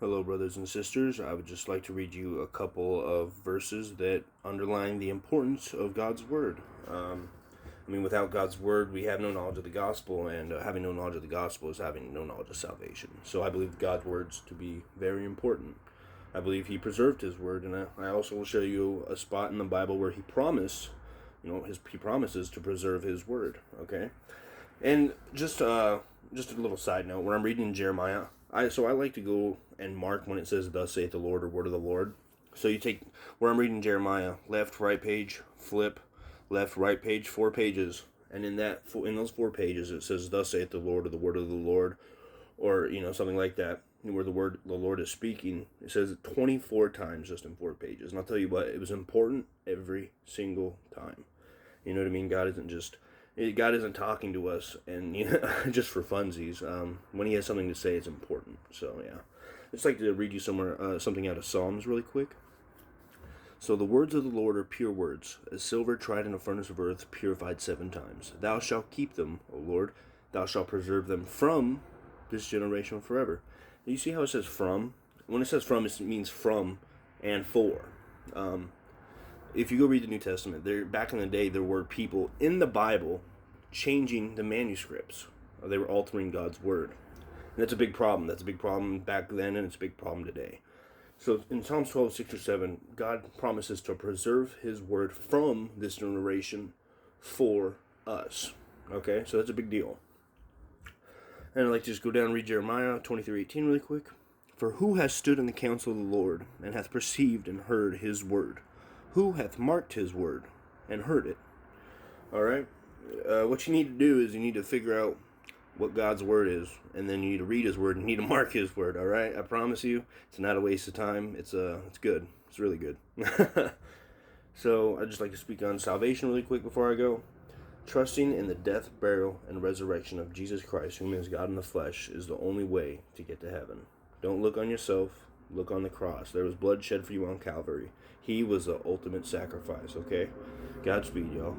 Hello, brothers and sisters. I would just like to read you a couple of verses that underline the importance of God's Word. Without God's Word, we have no knowledge of the gospel, and having no knowledge of the gospel is having no knowledge of salvation. So I believe God's words to be very important. I believe He preserved His Word, and I also will show you a spot in the Bible where He promises to preserve His Word. Okay, and just a little side note: when I'm reading Jeremiah, I like to go and mark when it says "Thus saith the Lord" or "Word of the Lord." So you take where I'm reading Jeremiah, left, right page, flip, left, right page, 4 pages, and in those 4 pages it says "Thus saith the Lord" or "the Word of the Lord," or something like that, where the Lord is speaking. It says it 24 times just in 4 pages, and I'll tell you what, it was important every single time. You know what I mean? God isn't talking to us and just for funsies. When He has something to say, it's important. So yeah, I'd just like to read you something out of Psalms really quick. So the words of the Lord are pure words, as silver tried in a furnace of earth, purified 7 times. Thou shalt keep them, O Lord. Thou shalt preserve them from this generation forever. You see how it says from? When it says from, it means from and for. If you go read the New Testament, back in the day, there were people in the Bible changing the manuscripts. They were altering God's word. And that's a big problem. That's a big problem back then, and it's a big problem today. So in Psalms 12, 6 or 7, God promises to preserve His word from this generation for us. Okay, so that's a big deal. And I'd like to just go down and read Jeremiah 23:18 really quick. For who has stood in the counsel of the Lord, and hath perceived and heard His word? Who hath marked His word, and heard it? Alright? What you need to do is you need to figure out what God's word is, and then you need to read His word, and you need to mark His word, alright? I promise you, it's not a waste of time. It's good. It's really good. So, I'd just like to speak on salvation really quick before I go. Trusting in the death, burial, and resurrection of Jesus Christ, whom is God in the flesh, is the only way to get to heaven. Don't look on yourself, look on the cross. There was blood shed for you on Calvary. He was the ultimate sacrifice, okay? Godspeed, y'all.